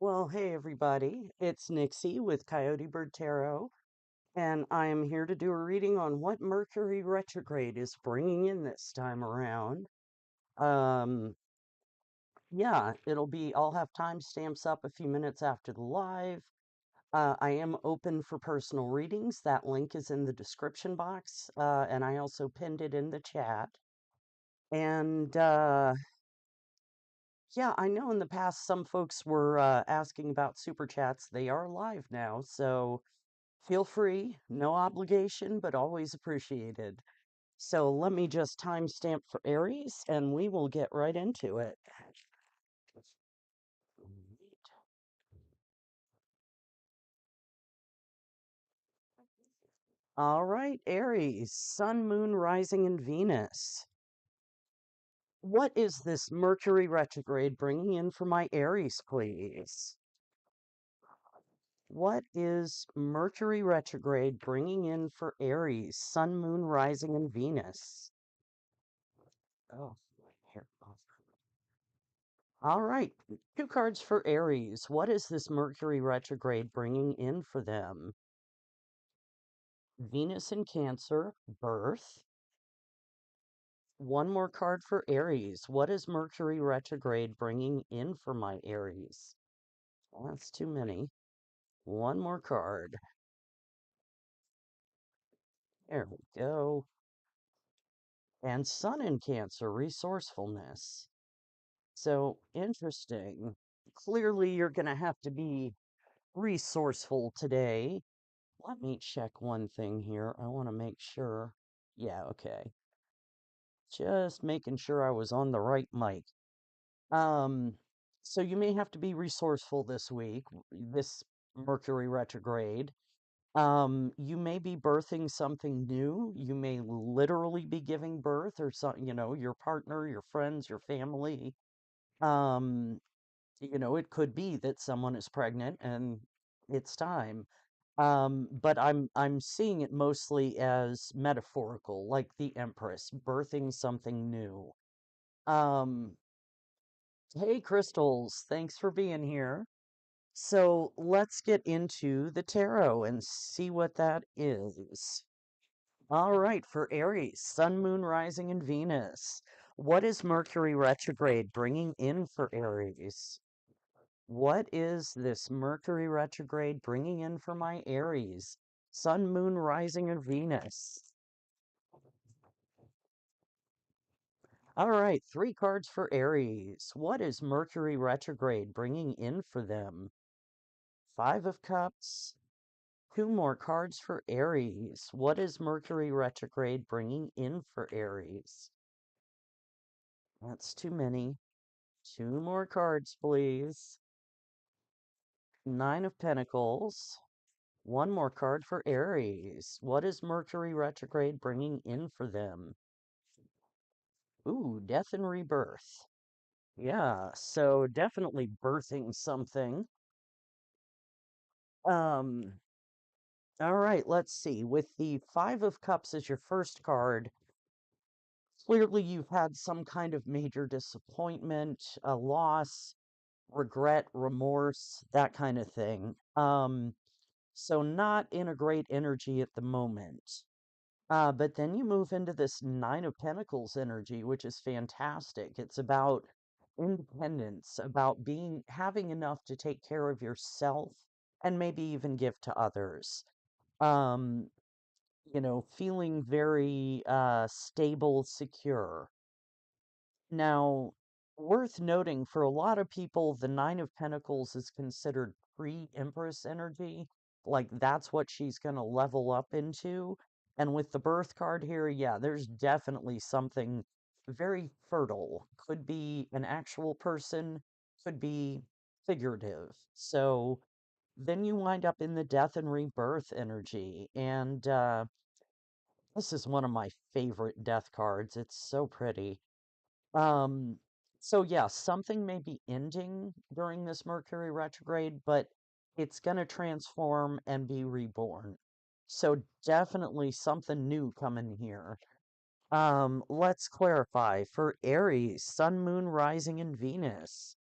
Well, hey everybody, it's Nixie with Coyote Bird Tarot, and I am here to do a reading on what Mercury retrograde is bringing in this time around. Um, yeah, I'll have timestamps up a few minutes after the live. I am open for personal readings. That link is in the description box, and I also pinned it in the chat. And yeah, I know in the past some folks were asking about super chats. They are live now, so feel free, no obligation, but always appreciated. So let me just timestamp for Aries and we will get right into it. All right, Aries, Sun, Moon, Rising, and Venus. What is this Mercury retrograde bringing in for my Aries, please? What is Mercury retrograde bringing in for Aries, Sun, Moon, Rising, and Venus? Oh, here. All right, two cards for Aries. What is this Mercury retrograde bringing in for them? Venus in Cancer, birth. One more card for Aries. What is Mercury retrograde bringing in for my Aries? Well, that's too many. One more card. There we go. And Sun in Cancer, resourcefulness. So interesting. Clearly, you're going to have to be resourceful today. Let me check one thing here. I want to make sure. Yeah, okay. Just making sure I was on the right mic. Um, so you may have to be resourceful this week, this Mercury retrograde. You may be birthing something new. You may literally be giving birth or something, your partner, your friends, your family. Um, it could be that someone is pregnant and it's time. But I'm seeing it mostly as metaphorical, like the Empress birthing something new. Um, hey crystals, thanks for being here. So let's get into the tarot and see what that is. All right, for Aries, Sun, Moon, Rising, and Venus. What is Mercury retrograde bringing in for Aries? What is this Mercury retrograde bringing in for my Aries? Sun, Moon, Rising, and Venus. All right, three cards for Aries. What is Mercury retrograde bringing in for them? Five of Cups. Two more cards for Aries. What is Mercury retrograde bringing in for Aries? That's too many. Two more cards, please. Nine of Pentacles. One more card for Aries. What is Mercury retrograde bringing in for them? Ooh, death and rebirth. Yeah, so definitely birthing something. Um, all right, let's see. With the Five of Cups as your first card, clearly you've had some kind of major disappointment, a loss, regret, remorse, that kind of thing. So not in a great energy at the moment. But then you move into this Nine of Pentacles energy, which is fantastic. It's about independence, about having enough to take care of yourself and maybe even give to others. Um, feeling very stable, secure. Now, worth noting for a lot of people, the Nine of Pentacles is considered pre-Empress energy. Like that's what she's going to level up into. And with the birth card here, yeah, there's definitely something very fertile. Could be an actual person, could be figurative. So then you wind up in the death and rebirth energy. And this is one of my favorite death cards. It's so pretty. Um, so yeah, something may be ending during this Mercury retrograde, but it's going to transform and be reborn. So definitely something new coming here. Let's clarify for Aries, Sun, Moon, Rising, and Venus.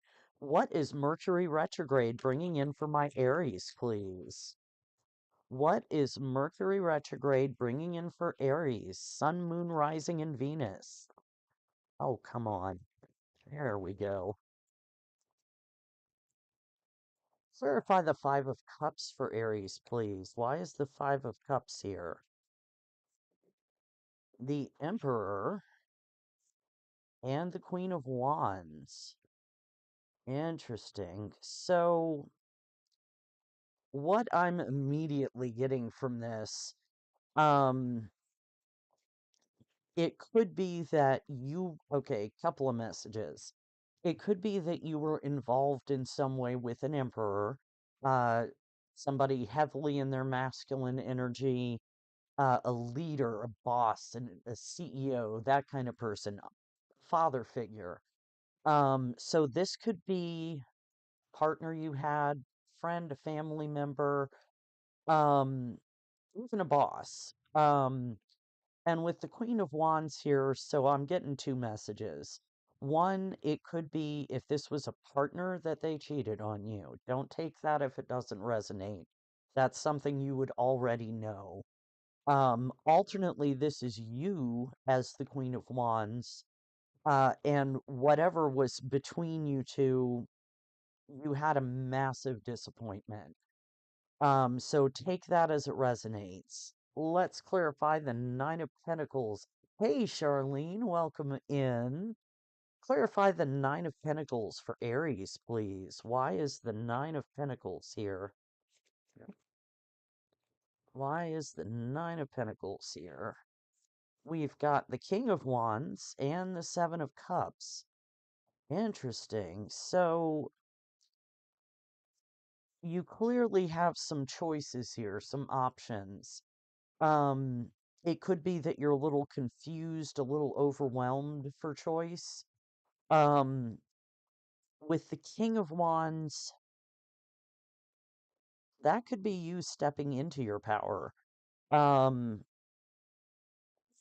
What is Mercury retrograde bringing in for my Aries, please? What is Mercury retrograde bringing in for Aries? Sun, Moon, Rising, and Venus. Oh, come on. There we go. Clarify the Five of Cups for Aries, please. Why is the Five of Cups here? The Emperor and the Queen of Wands. Interesting. So, what I'm immediately getting from this, um, it could be that okay, couple of messages. It could be that you were involved in some way with an emperor, uh, somebody heavily in their masculine energy, a leader, a boss, a CEO, that kind of person, father figure. So this could be partner you had, friend, a family member, um, even a boss. And with the Queen of Wands here, so I'm getting two messages. One, it could be if this was a partner that they cheated on you. Don't take that if it doesn't resonate. That's something you would already know. Alternately, this is you as the Queen of Wands, and whatever was between you two, you had a massive disappointment. So take that as it resonates. Let's clarify the Nine of Pentacles. Hey, Charlene, welcome in. Clarify the Nine of Pentacles for Aries, please. Why is the Nine of Pentacles here? Why is the Nine of Pentacles here? We've got the King of Wands and the Seven of Cups. Interesting. So you clearly have some choices here, some options. Um, it could be that you're a little confused, a little overwhelmed for choice. Um, with the King of Wands, that could be you stepping into your power. Um,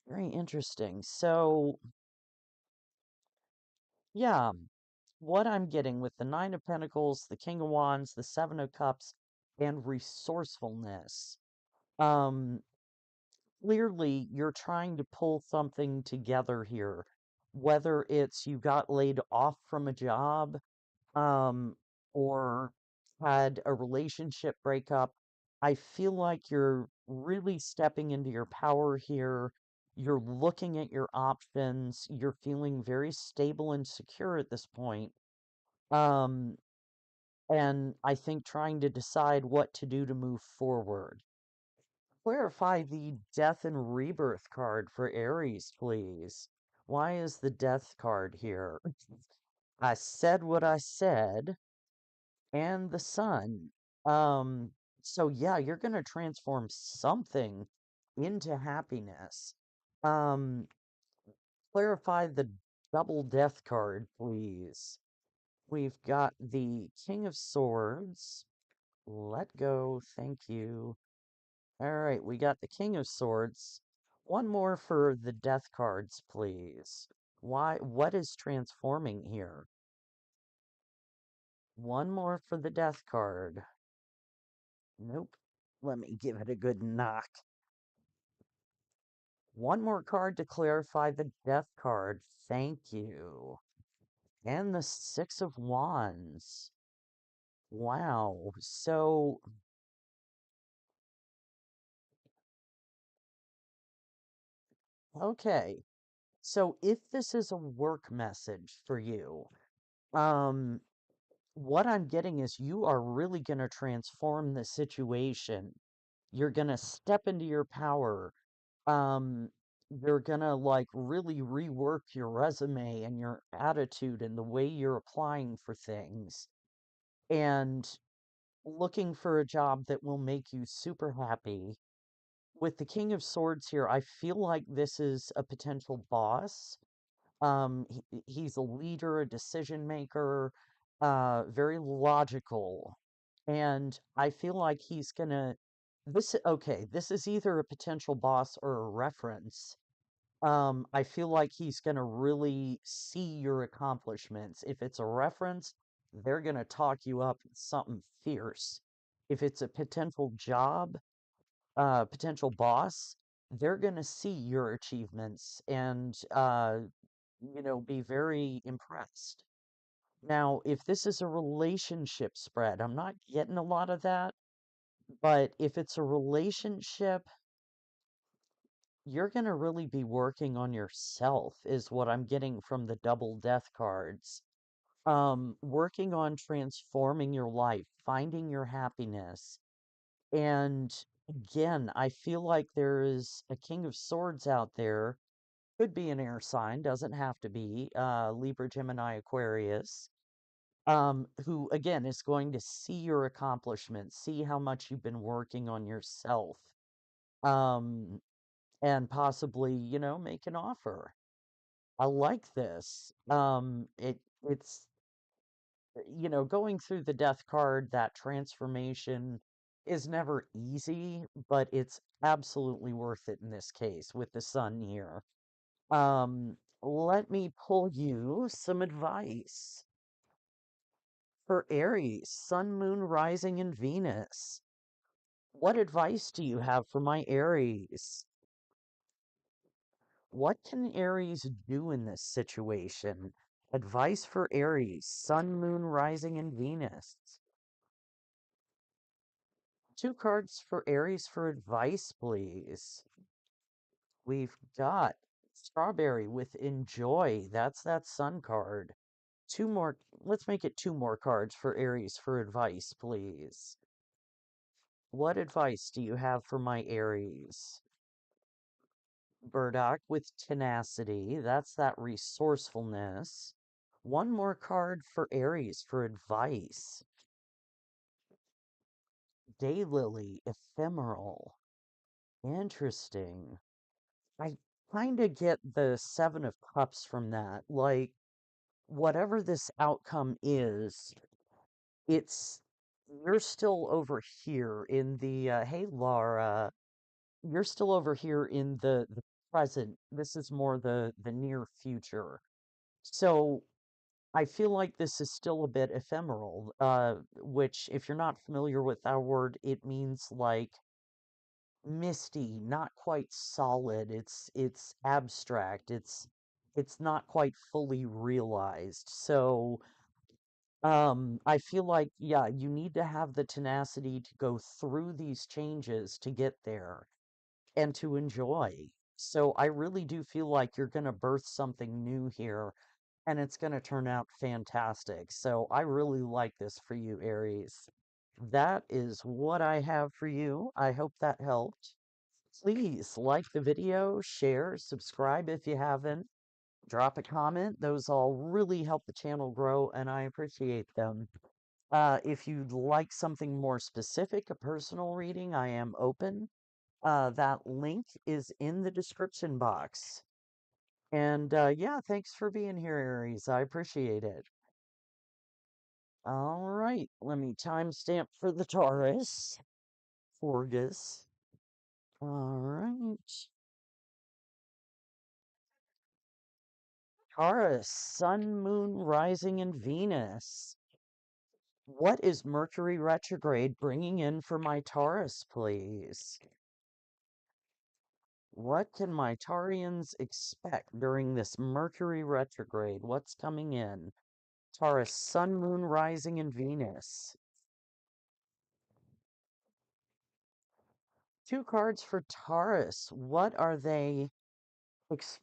very interesting. So, yeah, what I'm getting with the Nine of Pentacles, the King of Wands, the Seven of Cups, and resourcefulness. Um, Clearly you're trying to pull something together here, whether it's you got laid off from a job, um, or had a relationship breakup. I feel like you're really stepping into your power here. You're looking at your options. You're feeling very stable and secure at this point. Um, and I think trying to decide what to do to move forward. Clarify the Death and Rebirth card for Aries, please. Why is the Death card here? I said what I said, and the Sun. Um, so yeah, you're gonna transform something into happiness. Um, Clarify the double Death card, please. We've got the King of Swords. Let go, thank you. All right, we got the King of Swords. One more for the Death cards, please. What is transforming here? One more for the Death card. Nope. Let me give it a good knock. One more card to clarify the Death card. Thank you. And the Six of Wands. Wow. So, okay. So if this is a work message for you, um, what I'm getting is you are really going to transform the situation. You're going to step into your power. Um, you're going to like really rework your resume and your attitude and the way you're applying for things and looking for a job that will make you super happy. With the King of Swords here, I feel like this is a potential boss. He's a leader, a decision maker, very logical. And I feel like he's gonna this is either a potential boss or a reference. I feel like he's gonna really see your accomplishments. If it's a reference, they're going to talk you up something fierce. If it's a potential job, potential boss, they're going to see your achievements and, be very impressed. Now, if this is a relationship spread, I'm not getting a lot of that, but if it's a relationship, you're going to really be working on yourself, is what I'm getting from the double death cards. Working on transforming your life, finding your happiness. And again, I feel like there is a King of Swords out there. Could be an air sign, doesn't have to be, Libra, Gemini, Aquarius, who again is going to see your accomplishments, see how much you've been working on yourself, um, and possibly, make an offer. I like this. It's going through the death card, that transformation is never easy, but it's absolutely worth it in this case with the sun here. Let me pull you some advice for Aries, Sun, Moon, Rising, and Venus. What advice do you have for my Aries? What can Aries do in this situation? Advice for Aries, Sun, Moon, Rising, and Venus. Two cards for Aries for advice, please. We've got Strawberry with Enjoy. That's that Sun card. Two more. Let's make it two more cards for Aries for advice, please. What advice do you have for my Aries? Burdock with Tenacity. That's that resourcefulness. One more card for Aries for advice. Daylily, Ephemeral. Interesting. I kind of get the Seven of Cups from that. Like, whatever this outcome is, it's you're still over here in the hey Laura, you're still over here in the present. This is more the near future. So I feel like this is still a bit ephemeral, which if you're not familiar with our word, it means like misty, not quite solid. It's abstract. It's not quite fully realized. So I feel like, yeah, you need to have the tenacity to go through these changes to get there and to enjoy. So I really do feel like you're going to birth something new here and it's going to turn out fantastic. So I really like this for you, Aries. That is what I have for you. I hope that helped. Please like the video, share, subscribe if you haven't, drop a comment. Those all really help the channel grow and I appreciate them. If you'd like something more specific, a personal reading, I am open. That link is in the description box. And yeah, thanks for being here, Aries. I appreciate it. All right, let me timestamp for the Taurus. Forgus. All right. Taurus, Sun, Moon, Rising, and Venus. What is Mercury retrograde bringing in for my Taurus, please? What can my Taurians expect during this Mercury retrograde? What's coming in? Taurus, Sun, Moon, Rising, and Venus. Two cards for Taurus. What are they?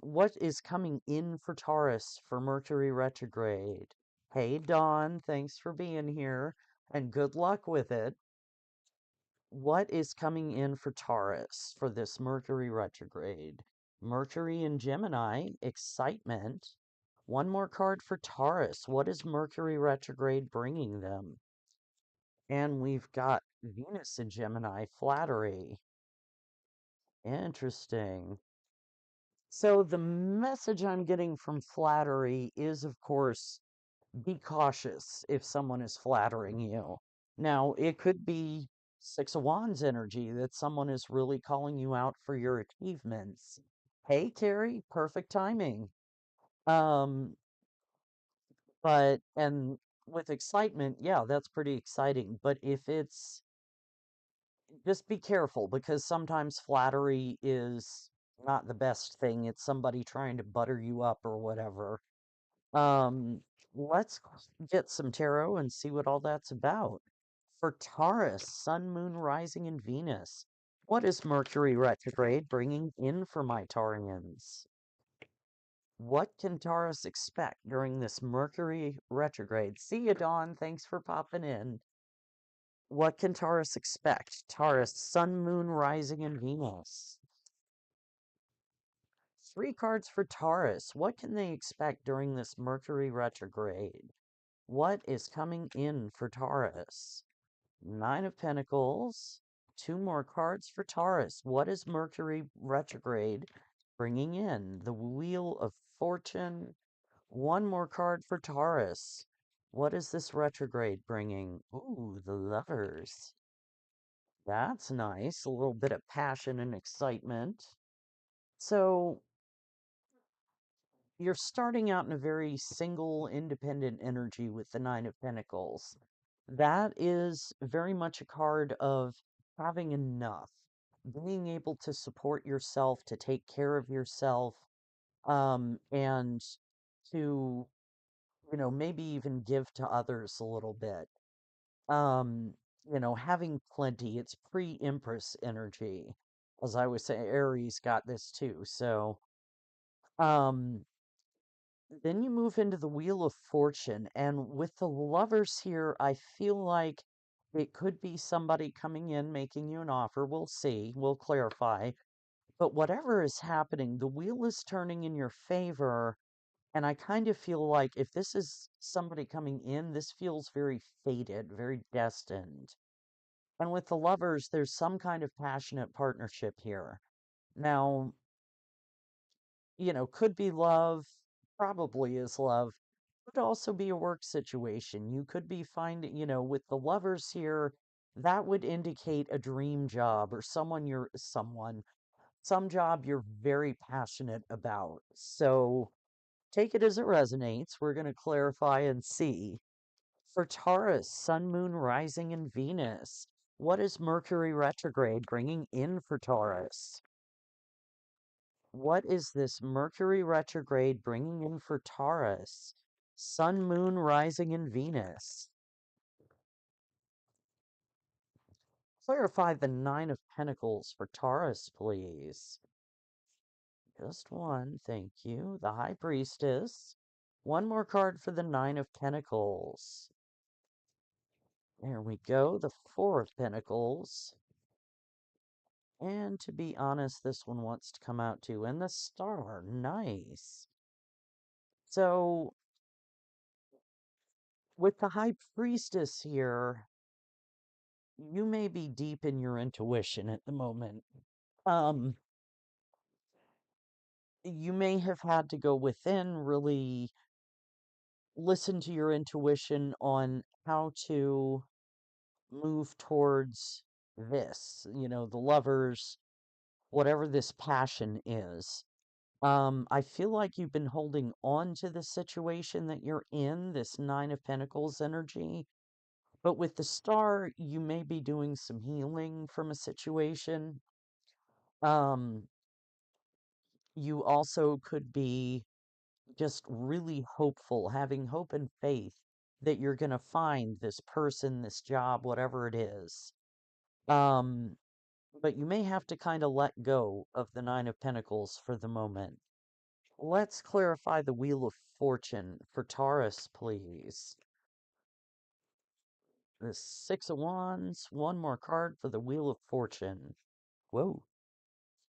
What is coming in for Taurus for Mercury retrograde? Hey, Dawn, thanks for being here and good luck with it. What is coming in for Taurus for this Mercury retrograde? Mercury in Gemini, excitement. One more card for Taurus. What is Mercury retrograde bringing them? And we've got Venus in Gemini, flattery. Interesting. So the message I'm getting from flattery is, of course, be cautious if someone is flattering you. Now, it could be Six of Wands energy that someone is really calling you out for your achievements. Hey, Carrie, perfect timing. Um, but, and with excitement, yeah, that's pretty exciting. But if it's just be careful because sometimes flattery is not the best thing. It's somebody trying to butter you up or whatever. Um, let's get some tarot and see what all that's about. For Taurus, Sun, Moon, Rising, and Venus. What is Mercury retrograde bringing in for my Taurians? What can Taurus expect during this Mercury retrograde? See you, Dawn. Thanks for popping in. What can Taurus expect? Taurus, Sun, Moon, Rising, and Venus. 3 cards for Taurus. What can they expect during this Mercury retrograde? What is coming in for Taurus? 9 of Pentacles. 2 more cards for Taurus. What is Mercury retrograde bringing in? The Wheel of Fortune. 1 more card for Taurus. What is this retrograde bringing? Ooh, the Lovers. That's nice. A little bit of passion and excitement. So you're starting out in a very single, independent energy with the 9 of Pentacles. That is very much a card of having enough, being able to support yourself, to take care of yourself, and to, maybe even give to others a little bit. Um, having plenty. It's pre-Empress energy. As I was saying, Aries got this too. So, um, then you move into the Wheel of Fortune, and with the Lovers here, I feel like it could be somebody coming in making you an offer. We'll see, we'll clarify. But whatever is happening, the wheel is turning in your favor, and I kind of feel like if this is somebody coming in, this feels very fated, very destined. And with the Lovers, there's some kind of passionate partnership here. Now, could be love, probably is love. Could also be a work situation. You could be finding, with the Lovers here, that would indicate a dream job or some job you're very passionate about. So take it as it resonates. We're going to clarify and see. For Taurus, Sun, Moon, Rising, and Venus. What is Mercury retrograde bringing in for Taurus? What is this Mercury retrograde bringing in for Taurus? Sun, Moon, Rising, and Venus. Clarify the 9 of Pentacles for Taurus, please. Just one, thank you. The High Priestess. 1 more card for the 9 of Pentacles. There we go. The 4 of Pentacles. And to be honest, this one wants to come out too. And the Star. Nice. So, with the High Priestess here, you may be deep in your intuition at the moment. Um, you may have had to go within, really listen to your intuition on how to move towards this, the Lovers, whatever this passion is. I feel like you've been holding on to the situation that you're in, this 9 of Pentacles energy. But with the Star, you may be doing some healing from a situation. Um, you also could be just really hopeful, having hope and faith that you're going to find this person, this job, whatever it is. Um, but you may have to kind of let go of the 9 of Pentacles for the moment. Let's clarify the Wheel of Fortune for Taurus, please. The 6 of Wands, 1 more card for the Wheel of Fortune. Whoa,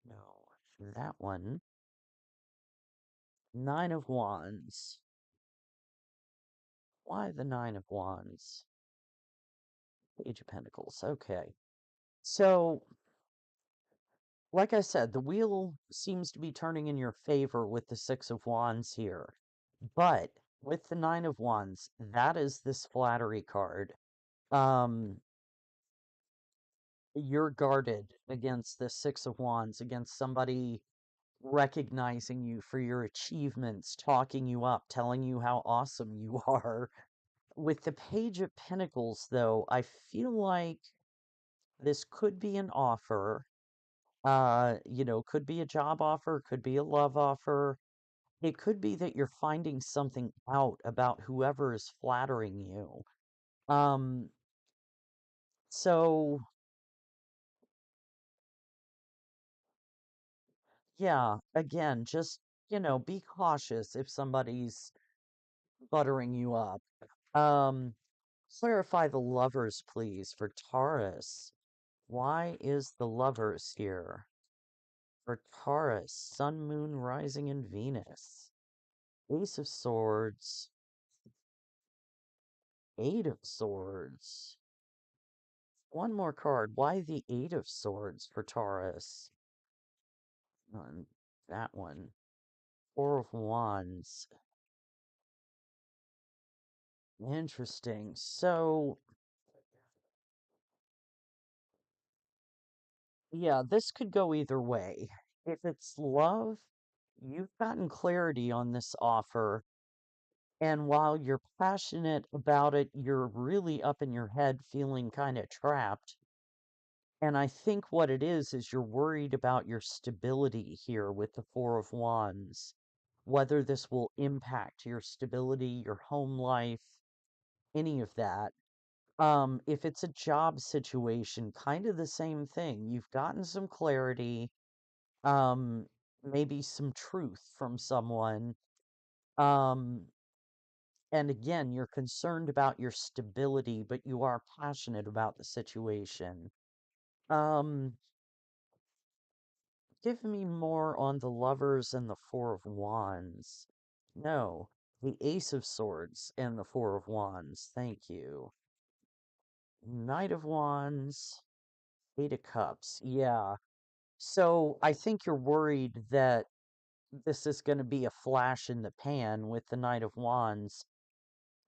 no, that one. 9 of Wands. Why the 9 of Wands? Page of Pentacles, okay. So, like I said, the wheel seems to be turning in your favor with the 6 of Wands here. But with the 9 of Wands, that is this flattery card. You're guarded against the 6 of Wands, against somebody recognizing you for your achievements, talking you up, telling you how awesome you are. With the Page of Pentacles, though, I feel like this could be an offer. Could be a job offer, could be a love offer. It could be that you're finding something out about whoever is flattering you. Um, so yeah, again, just, be cautious if somebody's buttering you up. Um, Clarify the lovers, please, for Taurus. Why is the lovers here? For Taurus, Sun, Moon, Rising, and Venus. Ace of Swords, Eight of Swords. One more card. Why the Eight of Swords for Taurus? That one. Four of Wands. Interesting. So, yeah, this could go either way. If it's love, you've gotten clarity on this offer, and while you're passionate about it, you're really up in your head feeling kind of trapped. And I think what it is you're worried about your stability here with the Four of Wands, whether this will impact your stability, your home life, any of that. If it's a job situation, kind of the same thing. You've gotten some clarity, um, maybe some truth from someone. Um, and again, you're concerned about your stability, but you are passionate about the situation. Um, Give me more on the lovers and the Four of Wands. No, the Ace of Swords and the Four of Wands. Thank you. Knight of Wands, Eight of Cups. Yeah. So I think you're worried that this is going to be a flash in the pan with the Knight of Wands,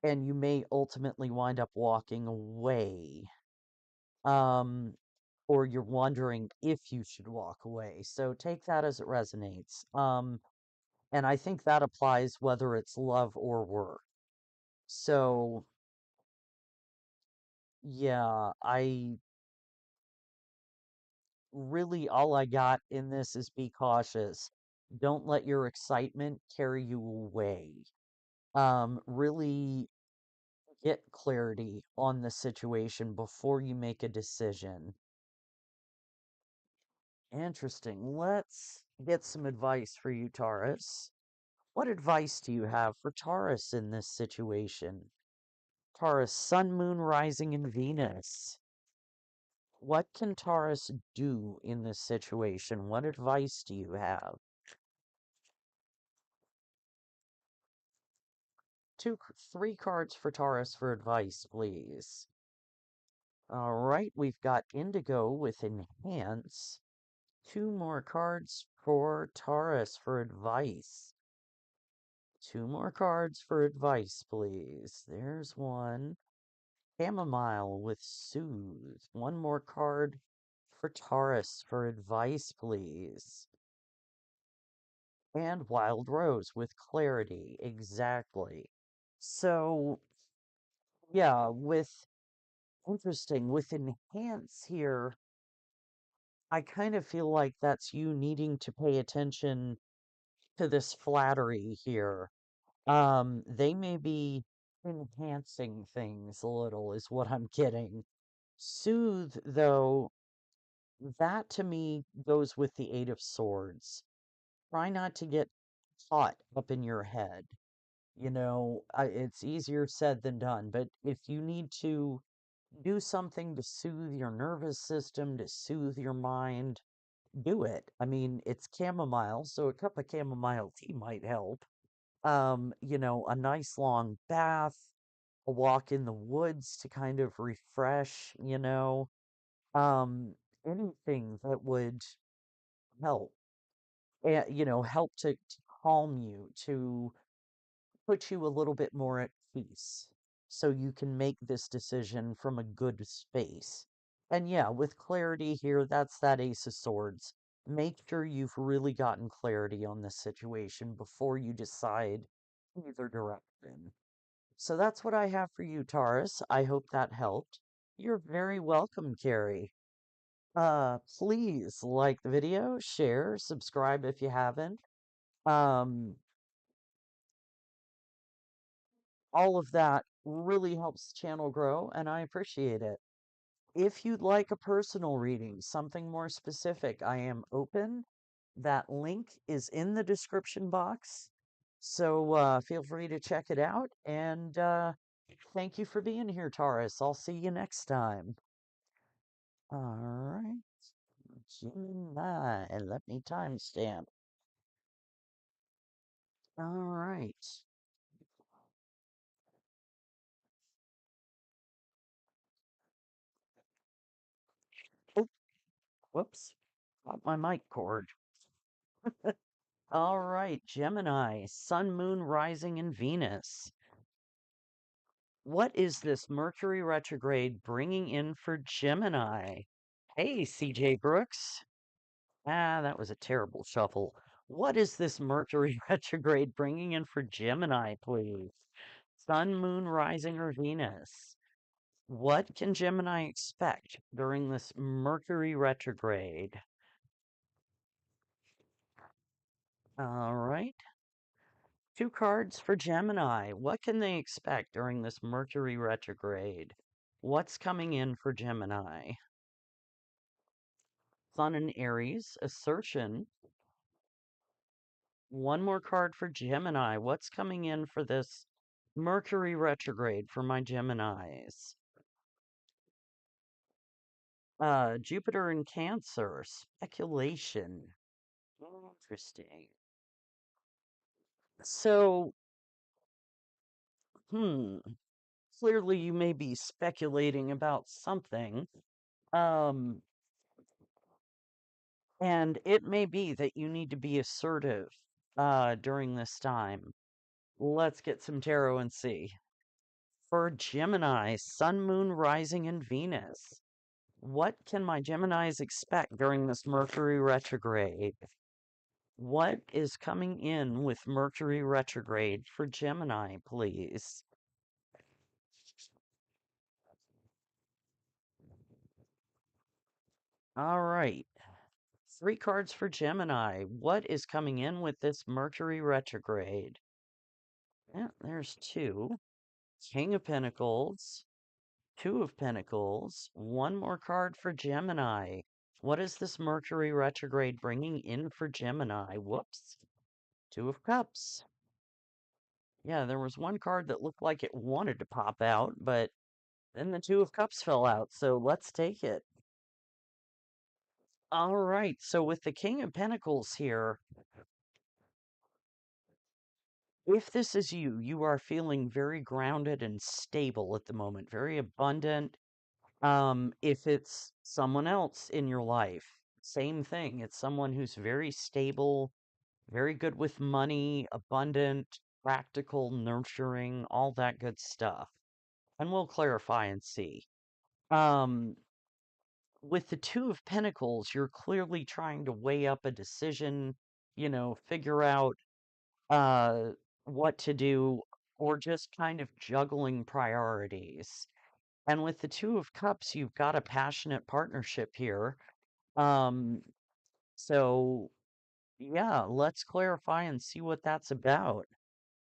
and you may ultimately wind up walking away. Um, or you're wondering if you should walk away. So take that as it resonates. And I think that applies whether it's love or work. So, yeah, I really, all I got in this is be cautious. Don't let your excitement carry you away. Really get clarity on the situation before you make a decision. Interesting. Let's get some advice for you, Taurus. What advice do you have for Taurus in this situation? Taurus, Sun, Moon, Rising, and Venus. What can Taurus do in this situation? What advice do you have? Three cards for Taurus for advice, please. All right, we've got Indigo with Enhance. Two more cards for Taurus for advice. Two more cards for advice, please. There's one. Chamomile with Soothe. One more card for Taurus for advice, please. And Wild Rose with Clarity. Exactly. So, yeah, with Enhance here, I kind of feel like that's you needing to pay attention to this flattery here. They may be enhancing things a little, is what I'm getting. Soothe, though, that to me goes with the Eight of Swords. Try not to get caught up in your head. It's easier said than done, but if you need to do something to soothe your nervous system, to soothe your mind, do it. I mean, it's chamomile, so a cup of chamomile tea might help. A nice long bath, a walk in the woods to kind of refresh, um, anything that would help, help to calm you, to put you a little bit more at peace so you can make this decision from a good space. And yeah, with clarity here, that's that Ace of Swords. Make sure you've really gotten clarity on this situation before you decide either direction. So that's what I have for you, Taurus. I hope that helped. You're very welcome, Carrie. Please like the video, share, subscribe if you haven't. Um, all of that really helps the channel grow, and I appreciate it. If you'd like a personal reading, something more specific, I am open. That link is in the description box. So feel free to check it out. And thank you for being here, Taurus. I'll see you next time. All right. Gemini. Let me timestamp. All right. Oh, whoops. Got my mic cord. All right, Gemini, Sun, Moon, Rising, and Venus. What is this Mercury retrograde bringing in for Gemini? Hey, CJ Brooks. Ah, that was a terrible shuffle. What is this Mercury retrograde bringing in for Gemini, please? Sun, Moon, Rising, or Venus? What can Gemini expect during this Mercury retrograde? All right. Two cards for Gemini. What can they expect during this Mercury retrograde? What's coming in for Gemini? Sun and Aries, assertion. One more card for Gemini. What's coming in for this Mercury retrograde for my Geminis? Jupiter in Cancer, speculation. Interesting. So, hmm, clearly you may be speculating about something. Um, and it may be that you need to be assertive during this time. Let's get some tarot and see. For Gemini, Sun, Moon, Rising, and Venus. What can my Geminis expect during this Mercury retrograde? What is coming in with Mercury retrograde for Gemini, please? All right. Three cards for Gemini. What is coming in with this Mercury retrograde? Yeah, there's two. King of Pentacles, Two of Pentacles, one more card for Gemini. What is this Mercury retrograde bringing in for Gemini? Whoops. Two of Cups. Yeah, there was one card that looked like it wanted to pop out, but then the Two of Cups fell out, so let's take it. All right, so with the King of Pentacles here, if this is you, you are feeling very grounded and stable at the moment, very abundant. If it's someone else in your life, same thing. It's someone who's very stable, very good with money, abundant, practical, nurturing, all that good stuff. And we'll clarify and see. Um, with the Two of Pentacles, you're clearly trying to weigh up a decision, figure out uh what to do, or just kind of juggling priorities. And with the Two of Cups, you've got a passionate partnership here. Um, so yeah, let's clarify and see what that's about.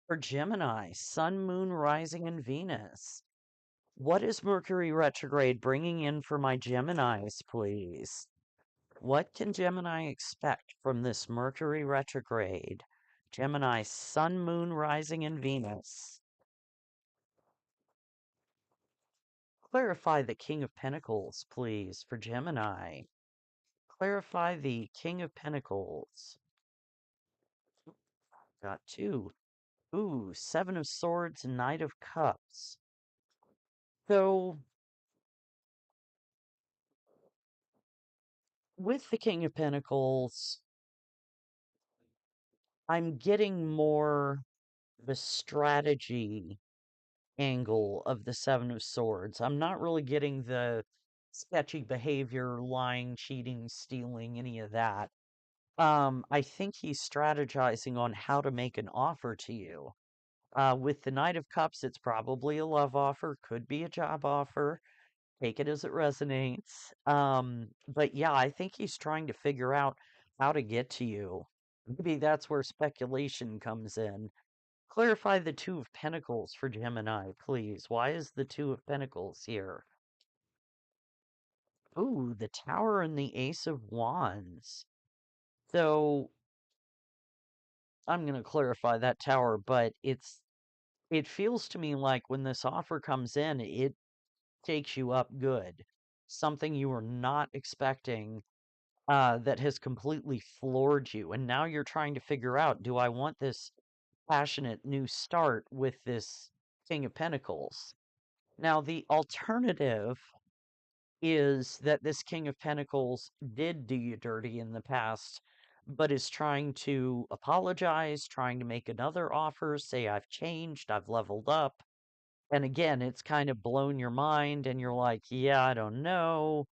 For Gemini, Sun, Moon, Rising, and Venus. What is Mercury retrograde bringing in for my Geminis, please? What can Gemini expect from this Mercury retrograde? Gemini, Sun, Moon, Rising, and Venus. Clarify the King of Pentacles, please, for Gemini. Clarify the King of Pentacles. Got two. Ooh, Seven of Swords, Knight of Cups. So, with the King of Pentacles, I'm getting more the strategy angle of the Seven of Swords. I'm not really getting the sketchy behavior, lying, cheating, stealing, any of that. I think he's strategizing on how to make an offer to you. With the Knight of Cups, it's probably a love offer, could be a job offer. Take it as it resonates. But yeah, I think he's trying to figure out how to get to you. Maybe that's where speculation comes in. Clarify the Two of Pentacles for Gemini, please. Why is the Two of Pentacles here? Ooh, the Tower and the Ace of Wands. So I'm going to clarify that Tower, but it feels to me like when this offer comes in, it takes you up good. Something you were not expecting that has completely floored you. And now you're trying to figure out, do I want this passionate new start with this King of Pentacles? Now, the alternative is that this King of Pentacles did do you dirty in the past, but is trying to apologize, trying to make another offer, say, I've changed, I've leveled up. And again, it's kind of blown your mind, and you're like, yeah, I don't know.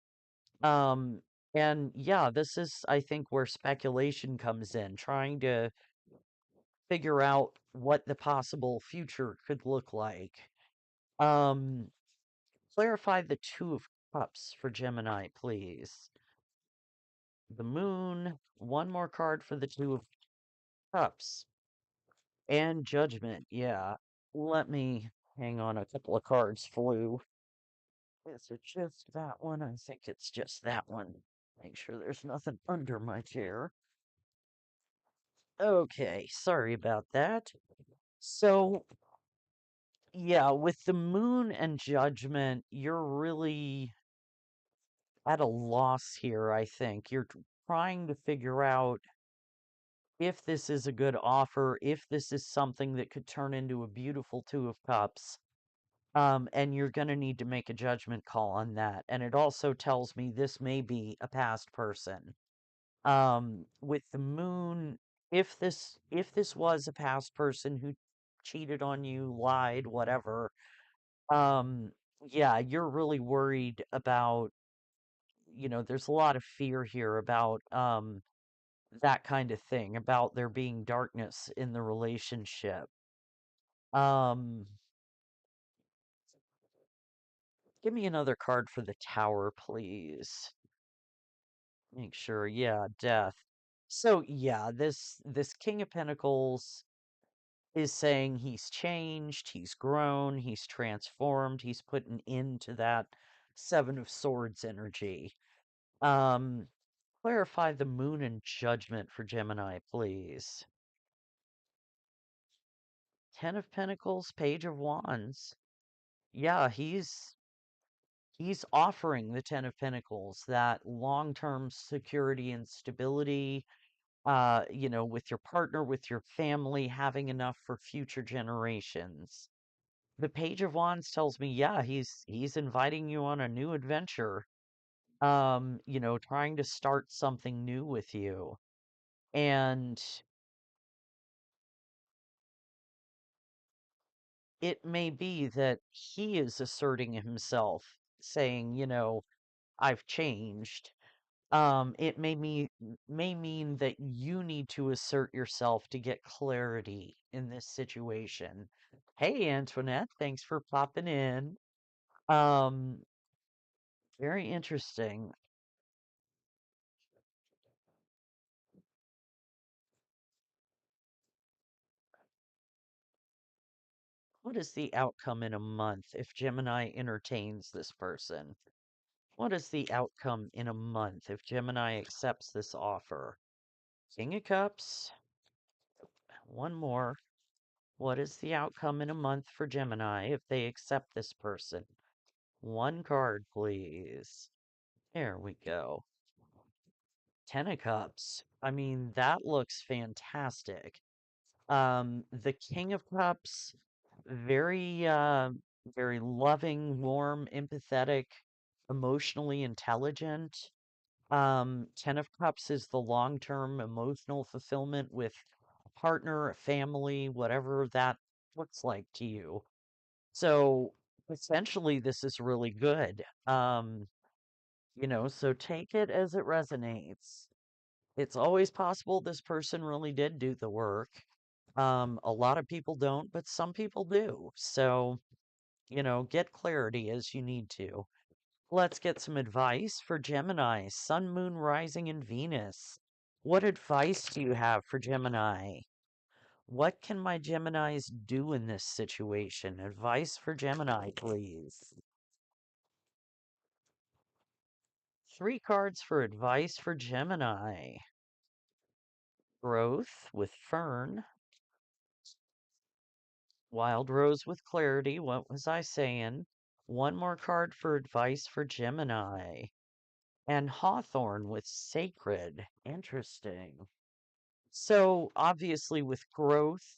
Um, and yeah, this is, I think, where speculation comes in, trying to figure out what the possible future could look like. Um, Clarify the Two of Cups for Gemini, please. The Moon, one more card for the Two of Cups. And Judgment, yeah. Let me hang on, a couple of cards flew. Is it just that one? I think it's just that one. Make sure there's nothing under my chair. Okay, sorry about that. So, yeah, with the Moon and Judgment, you're really at a loss here, I think. You're trying to figure out if this is a good offer, if this is something that could turn into a beautiful Two of Cups. And you're going to need to make a judgment call on that. And it also tells me this may be a past person. With the Moon, if this was a past person who cheated on you, lied, whatever, um, yeah, you're really worried about, there's a lot of fear here about that kind of thing, about there being darkness in the relationship. Um, Give me another card for the Tower, please. Make sure, yeah, death. So yeah, this King of Pentacles is saying he's changed, he's grown, he's transformed, he's put an end to that Seven of Swords energy. Um, Clarify the Moon and Judgment for Gemini, please. Ten of Pentacles, Page of Wands. Yeah, he's offering the Ten of Pentacles that long-term security and stability, with your partner, with your family, having enough for future generations. The Page of Wands tells me, yeah, he's inviting you on a new adventure. Trying to start something new with you. And it may be that he is asserting himself, saying, I've changed. It may mean that you need to assert yourself to get clarity in this situation. Hey, Antoinette, thanks for popping in. Um, Very interesting. What is the outcome in a month if Gemini entertains this person? What is the outcome in a month if Gemini accepts this offer? King of Cups. One more. What is the outcome in a month for Gemini if they accept this person? One card, please. There we go. Ten of Cups. I mean, that looks fantastic. The King of Cups, very loving, warm, empathetic, emotionally intelligent. Ten of Cups is the long-term emotional fulfillment with a partner, a family, whatever that looks like to you. So essentially, this is really good. So take it as it resonates. It's always possible this person really did do the work. A lot of people don't, but some people do. So, get clarity as you need to. Let's get some advice for Gemini, Sun, Moon, Rising, and Venus. What advice do you have for Gemini? What can my Geminis do in this situation? Advice for Gemini, please. 3 cards for advice for Gemini. Growth with Fern. Wild Rose with Clarity. What was I saying? One more card for advice for Gemini. And Hawthorn with Sacred. Interesting. So, obviously, with growth,